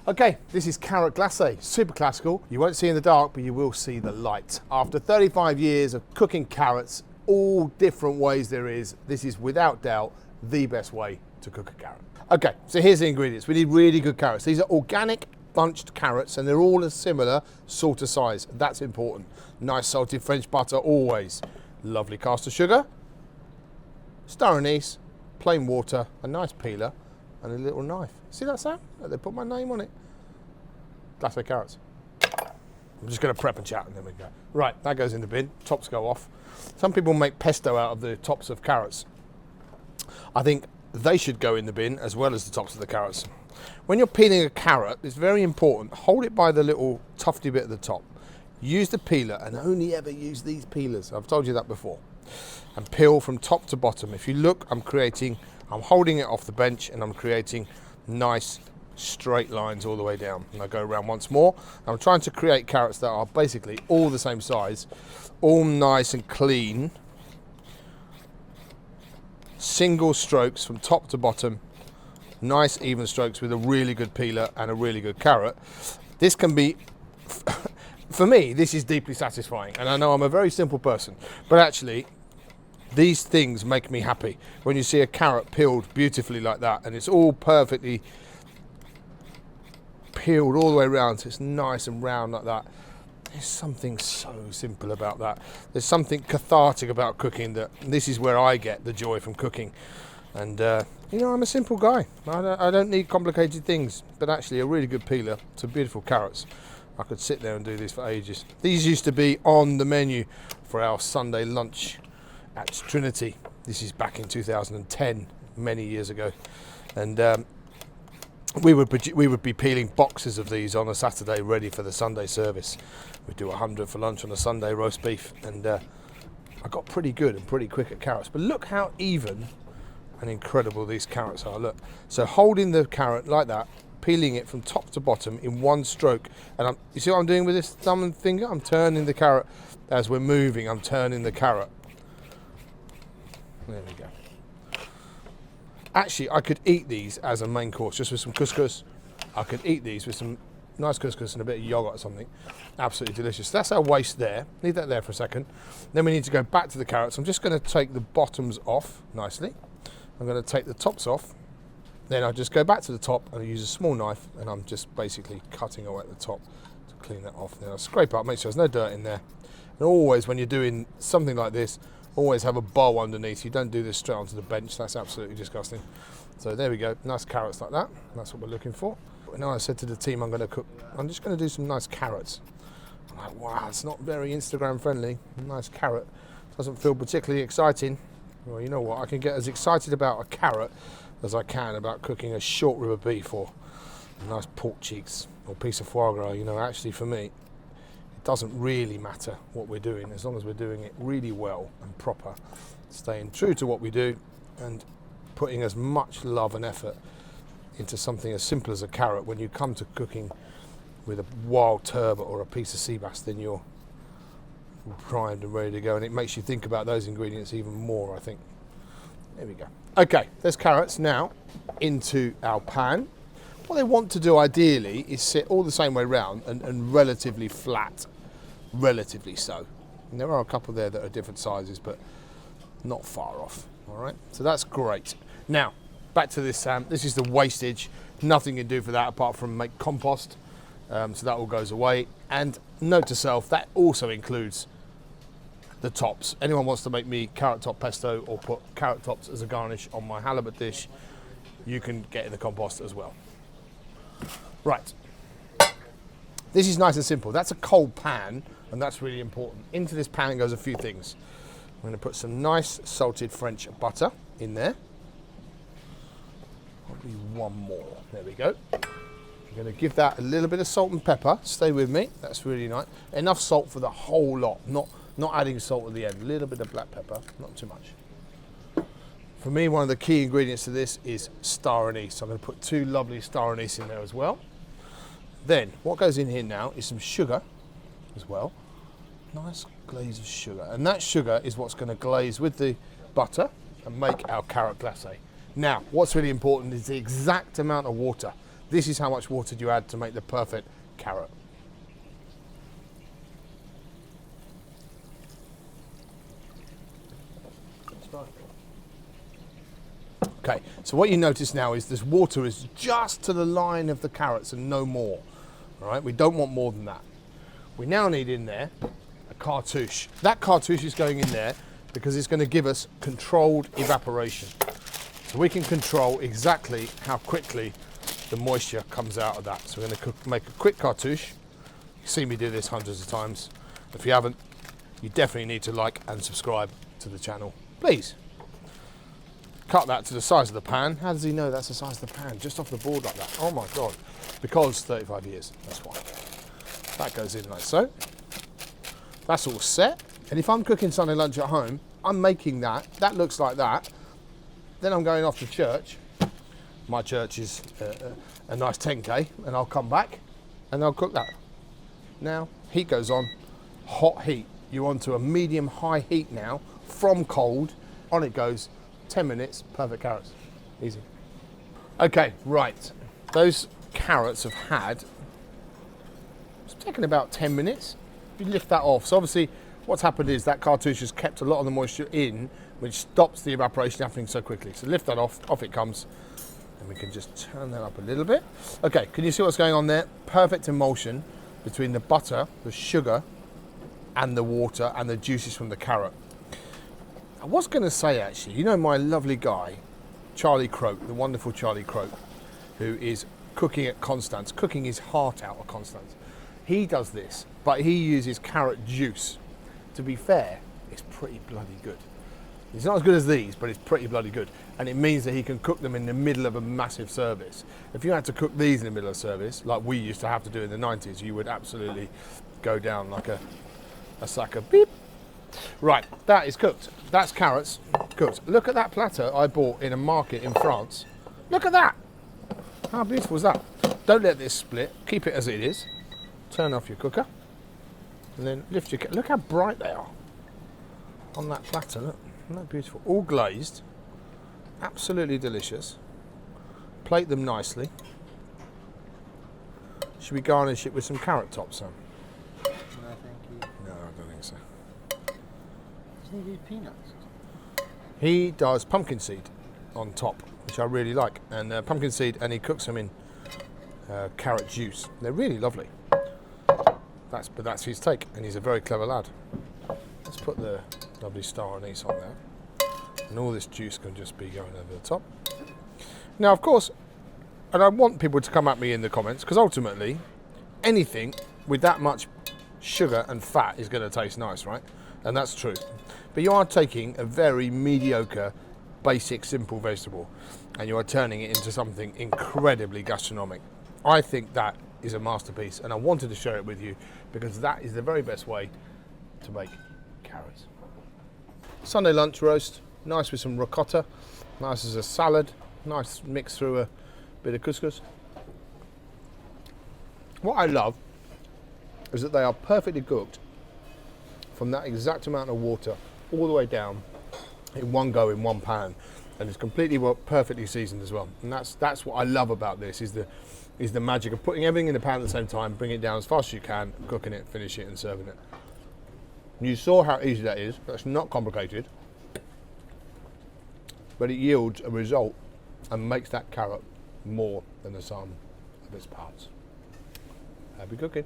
Okay, this is carrot glacé, super classical. You won't see in the dark, but you will see the light. After 35 years of cooking carrots, all different ways there is, this is without doubt the best way to cook a carrot. Okay, so here's the ingredients. We need really good carrots. These are organic bunched carrots and they're all a similar sort of size. That's important. Nice salted French butter always. Lovely caster sugar, star anise, plain water, a nice peeler, and a little knife. See that, Sam? They put my name on it. Glace Carrots. I'm just going to prep and chat and then we go. Right, that goes in the bin. Tops go off. Some people make pesto out of the tops of carrots. I think they should go in the bin as well as the tops of the carrots. When you're peeling a carrot, it's very important. Hold it by the little tufty bit at the top. Use the peeler and only ever use these peelers. I've told you that before. And peel from top to bottom. If you look, I'm holding it off the bench and I'm creating nice straight lines all the way down. And I go around once more. I'm trying to create carrots that are basically all the same size, all nice and clean. Single strokes from top to bottom, nice even strokes with a really good peeler and a really good carrot. This can be, for me, this is deeply satisfying. And I know I'm a very simple person, but actually, these things make me happy. When you see a carrot peeled beautifully like that, and it's all perfectly peeled all the way around, so it's nice and round like that. There's something so simple about that. There's something cathartic about cooking that this is where I get the joy from cooking. And you know, I'm a simple guy. I don't need complicated things, but actually a really good peeler, some beautiful carrots. I could sit there and do this for ages. These used to be on the menu for our Sunday lunch at Trinity. This is back in 2010, many years ago. And we would be peeling boxes of these on a Saturday ready for the Sunday service. We'd do 100 for lunch on a Sunday, roast beef, and I got pretty good and pretty quick at carrots. But look how even and incredible these carrots are. Look, so holding the carrot like that, peeling it from top to bottom in one stroke, and you see what I'm doing with this thumb and finger? I'm turning the carrot as we're moving. I'm turning the carrot. There we go. Actually, I could eat these as a main course, just with some couscous. I could eat these with some nice couscous and a bit of yogurt or something. Absolutely delicious. That's our waste there. Leave that there for a second. Then we need to go back to the carrots. I'm just going to take the bottoms off nicely. I'm going to take the tops off. Then I just go back to the top and I use a small knife and I'm just basically cutting away at the top to clean that off. Then I'll scrape up, make sure there's no dirt in there. And always when you're doing something like this, always have a bowl underneath. You don't do this straight onto the bench. That's absolutely disgusting. So there we go. Nice carrots like that. That's what we're looking for. Now I said to the team I'm just going to do some nice carrots. I'm like, wow, it's not very Instagram friendly. A nice carrot. Doesn't feel particularly exciting. Well, you know what? I can get as excited about a carrot as I can about cooking a short rib of beef or nice pork cheeks or piece of foie gras. You know, actually for me, it doesn't really matter what we're doing as long as we're doing it really well and proper, staying true to what we do and putting as much love and effort into something as simple as a carrot. When you come to cooking with a wild turbot or a piece of sea bass, then you're primed and ready to go, and it makes you think about those ingredients even more, I think. There we go. Okay, there's carrots now into our pan. What they want to do ideally is sit all the same way round and relatively flat, relatively so. And there are a couple there that are different sizes, but not far off. All right, so that's great. Now, back to this, this is the wastage. Nothing you can do for that apart from make compost. So that all goes away. And note to self, that also includes the tops. Anyone wants to make me carrot top pesto or put carrot tops as a garnish on my halibut dish, you can get in the compost as well. Right. This is nice and simple. That's a cold pan, and that's really important. Into this pan goes a few things. I'm going to put some nice salted French butter in there. Probably one more. There we go. I'm going to give that a little bit of salt and pepper. Stay with me. That's really nice. Enough salt for the whole lot. Not adding salt at the end. A little bit of black pepper. Not too much. For me, one of the key ingredients to this is star anise. So I'm going to put 2 lovely star anise in there as well. Then, what goes in here now is some sugar as well. Nice glaze of sugar. And that sugar is what's going to glaze with the butter and make our carrot glacé. Now, what's really important is the exact amount of water. This is how much water you add to make the perfect carrot. Okay, so what you notice now is this water is just to the line of the carrots and no more. All right, we don't want more than that. We now need in there a cartouche. That cartouche is going in there because it's going to give us controlled evaporation. So we can control exactly how quickly the moisture comes out of that. So we're going to make a quick cartouche. You've seen me do this hundreds of times. If you haven't, you definitely need to like and subscribe to the channel, please. Cut that to the size of the pan. How does he know that's the size of the pan? Just off the board like that. Oh my God. Because 35 years, that's why. That goes in like so. That's all set. And if I'm cooking Sunday lunch at home, I'm making that. That looks like that. Then I'm going off to church. My church is a nice 10K, and I'll come back and I'll cook that. Now, heat goes on, hot heat. You're onto a medium high heat now, from cold. On it goes. 10 minutes, perfect carrots, easy. Okay, right, those carrots have had, it's taken about 10 minutes. You lift that off. So obviously what's happened is that cartouche has kept a lot of the moisture in, which stops the evaporation happening so quickly. So lift that off it comes, and we can just turn that up a little bit. Okay, can you see what's going on there? Perfect emulsion between the butter, the sugar, and the water, and the juices from the carrot. I was going to say, actually, you know my lovely guy, Charlie Croak, the wonderful Charlie Croak, who is cooking at Constance, cooking his heart out at Constance. He does this, but he uses carrot juice. To be fair, it's pretty bloody good. It's not as good as these, but it's pretty bloody good. And it means that he can cook them in the middle of a massive service. If you had to cook these in the middle of a service, like we used to have to do in the 90s, you would absolutely go down like a sack of beep. Right, that is cooked. That's carrots cooked. Look at that platter I bought in a market in France. Look at that. How beautiful is that? Don't let this split. Keep it as it is. Turn off your cooker. And then lift your... Look how bright they are on that platter. Look, isn't that beautiful? All glazed. Absolutely delicious. Plate them nicely. Should we garnish it with some carrot tops, Sam? No, thank you. No, I don't think so. Doesn't he do peanuts? He does pumpkin seed on top, which I really like, and pumpkin seed, and he cooks them in carrot juice. They're really lovely. But that's his take, and he's a very clever lad. Let's put the lovely star anise on there, and all this juice can just be going over the top. Now, of course, and I want people to come at me in the comments, because ultimately, anything with that much sugar and fat is going to taste nice, right? And that's true. But you are taking a very mediocre, basic, simple vegetable, and you are turning it into something incredibly gastronomic. I think that is a masterpiece, and I wanted to share it with you because that is the very best way to make carrots. Sunday lunch roast, nice with some ricotta, nice as a salad, nice mix through a bit of couscous. What I love is that they are perfectly cooked from that exact amount of water all the way down in one go in one pan, and it's completely perfectly seasoned as well. And that's what I love about this is the magic of putting everything in the pan at the same time, bringing it down as fast as you can, cooking it, finish it, and serving it. You saw how easy that is. That's not complicated, but it yields a result and makes that carrot more than the sum of its parts. Happy cooking.